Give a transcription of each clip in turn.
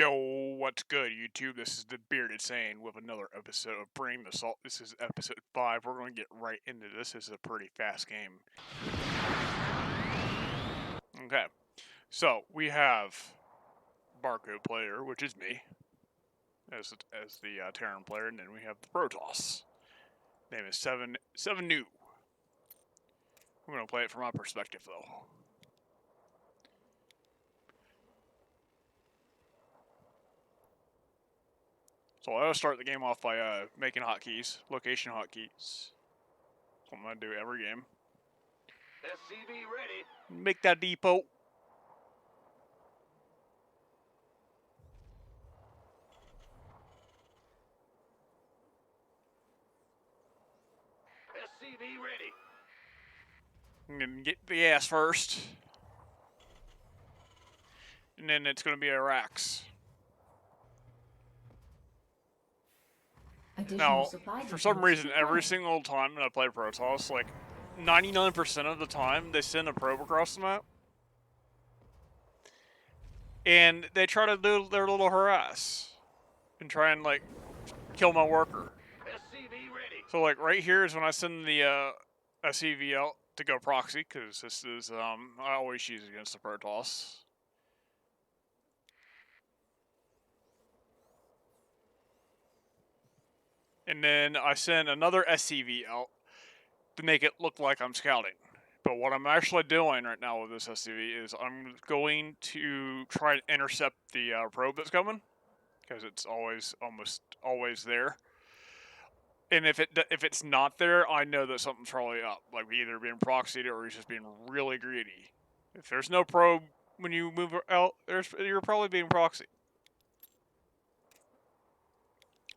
Yo, what's good, YouTube? This is the Bearded Sane with another episode of Bring the Salt. This is episode 5. We're going to get right into this. This is a pretty fast game. Okay, so we have Barcode player, which is me, as the Terran player, and then we have the protoss. Name is Seven New. I'm going to play it from my perspective, though. So I'll start the game off by making hotkeys, location hotkeys. That's what I'm going to do every game. SCV ready. Make that depot. SCV ready. I'm going to get the ass first. And then it's going to be Iraq's. Now, for some reason, every single time that I play Protoss, like 99% of the time, they send a probe across the map. And they try to do their little harass. And try and, like, kill my worker. SCV ready. So, like, right here is when I send the SCV out to go proxy, because this is, I always use it against the Protoss. And then I send another SCV out to make it look like I'm scouting. But what I'm actually doing right now with this SCV is I'm going to try to intercept the probe that's coming, because it's almost always there. And if it's not there, I know that something's probably up, like either being proxied or he's just being really greedy. If there's no probe when you move out, you're probably being proxied.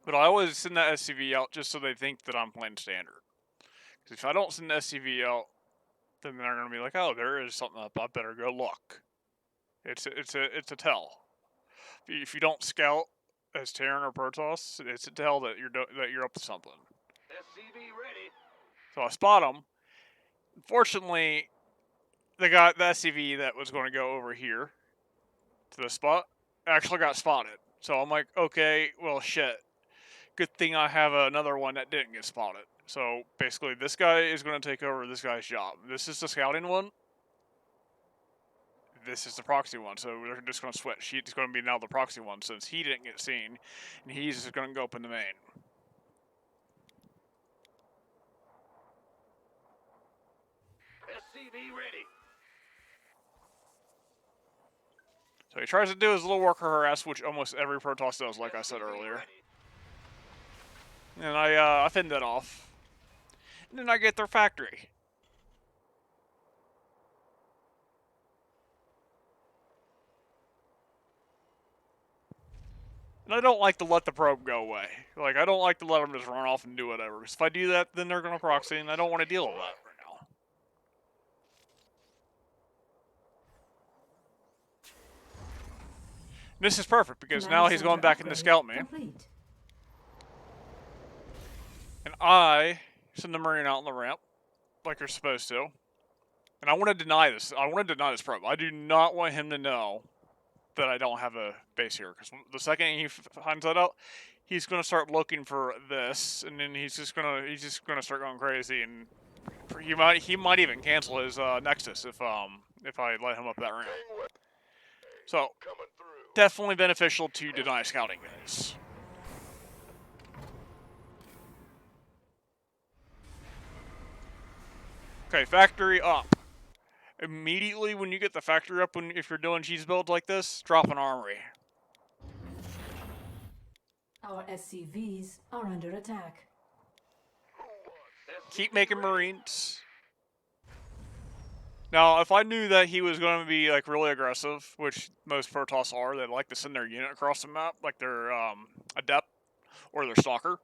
But I always send that SCV out just so they think that I'm playing standard. Because if I don't send the SCV out, then they're going to be like, oh, there is something up. I better go look. It's a tell. If you don't scout as Terran or Protoss, it's a tell that you're up to something. SCV ready. So I spot them. Unfortunately, the SCV that was going to go over here to the spot actually got spotted. So I'm like, okay, well, shit. Good thing I have another one that didn't get spotted. So basically, this guy is going to take over this guy's job. This is the scouting one. This is the proxy one, so we're just going to switch. He's going to be now the proxy one since he didn't get seen, and he's just going to go up in the main. SCV ready. So he tries to do his little worker harass, which almost every Protoss does, like I said earlier. And I fend that off. And then I get their factory. And I don't like to let the probe go away. Like, I don't like to let them just run off and do whatever. Because if I do that, then they're going to proxy, and I don't want to deal with that right now. And this is perfect, because now he's going back in to scout me. And I send the Marine out on the ramp, like you're supposed to. And I want to deny this. I want to deny this probe. I do not want him to know that I don't have a base here, because the second he finds that out, he's gonna start looking for this, and then he's just gonna start going crazy, and he might even cancel his Nexus if I let him up that ramp. So definitely beneficial to deny scouting, guys. Okay, factory up. Immediately when you get the factory up, if you're doing cheese builds like this, drop an armory. Our SCVs are under attack. Keep making Marines. Now, if I knew that he was going to be like really aggressive, which most Protoss are, they like to send their unit across the map, like their Adept or their Stalker.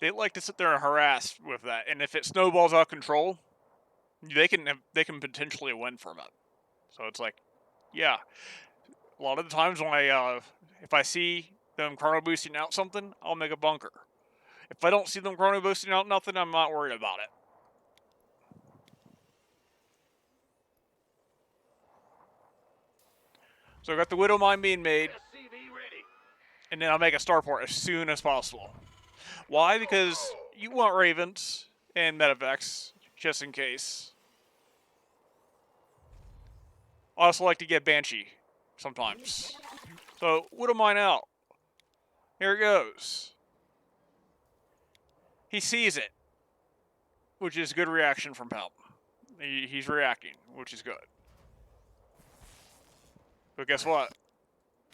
They like to sit there and harass with that, and if it snowballs out of control, they can potentially win from it. So it's like, yeah. A lot of the times when if I see them chrono boosting out something, I'll make a bunker. If I don't see them chrono boosting out nothing, I'm not worried about it. So I got the Widow Mine being made. SCV ready. and then I'll make a starport as soon as possible. Why? Because you want Ravens and Medivacs, just in case. I also like to get Banshee sometimes. So, Widow Mine out. Here it goes. He sees it, which is good reaction from him. He's reacting, which is good. But guess what?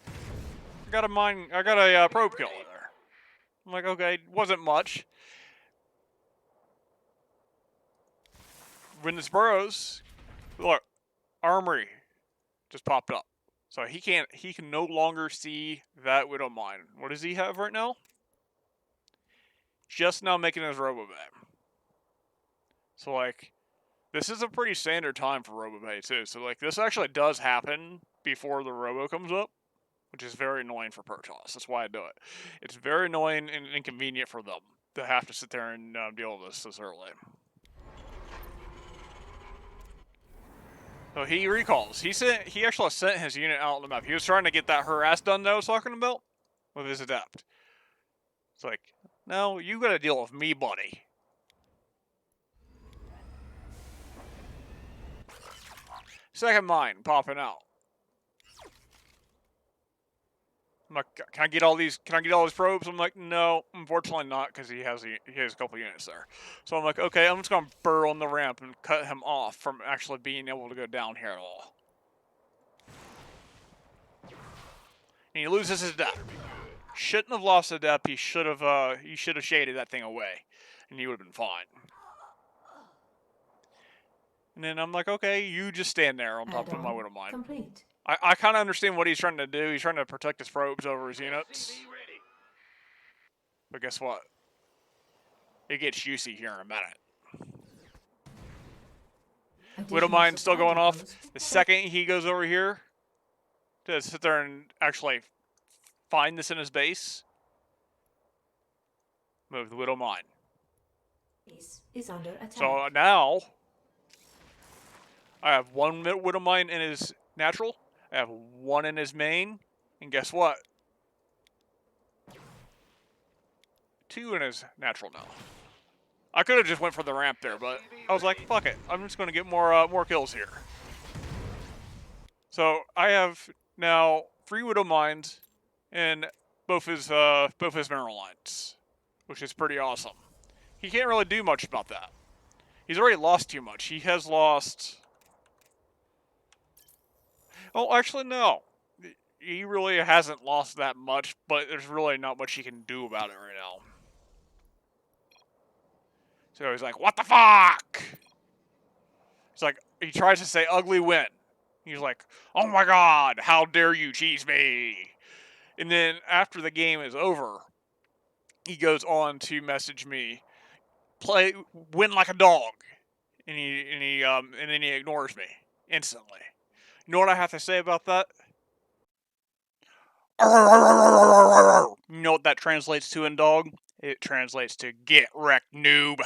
I got a probe kill in there. I'm like, okay, wasn't much. When this burrows, look, armory just popped up. So he can no longer see that Widow Mine. What does he have right now? Just now making his Robobay. So like, this is a pretty standard time for Robobay too. So like, this actually does happen before the Robo comes up, which is very annoying for Protoss. That's why I do it. It's very annoying and inconvenient for them to have to sit there and deal with this early. So he recalls. He actually sent his unit out on the map. He was trying to get that harass done that I was talking about with his adept. It's like, no, you gotta deal with me, buddy. Second mine popping out. I'm like, can I get all these probes? I'm like, no, unfortunately not, because he has a couple units there. So I'm like, okay, I'm just gonna burrow on the ramp and cut him off from actually being able to go down here at all. And he loses his adept. Shouldn't have lost the depth. He should have shaded that thing away, and he would have been fine. And then I'm like, okay, you just stand there on top of my Widow Mine. Complete. I kind of understand what he's trying to do. He's trying to protect his probes over his units. SCV ready. But guess what? It gets juicy here in a minute. Widow Mine's still going off. The second he goes over here to sit there and actually find this in his base, move the Widow Mine. Base is under attack. So now I have one Widow Mine in his natural. I have one in his main. And guess what? Two in his natural now. I could have just went for the ramp there, but I was like, fuck it. I'm just going to get more kills here. So I have now 3 Widow Mines in both his mineral lines, which is pretty awesome. He can't really do much about that. He's already lost too much. He has lost... Oh, actually, no. He really hasn't lost that much, but there's really not much he can do about it right now. So he's like, what the fuck? It's like, he tries to say ugly win. He's like, oh my god, how dare you cheese me? And then after the game is over, he goes on to message me, win like a dog. And then he ignores me instantly. You know what I have to say about that? You know what that translates to in dog? It translates to get wrecked, noob.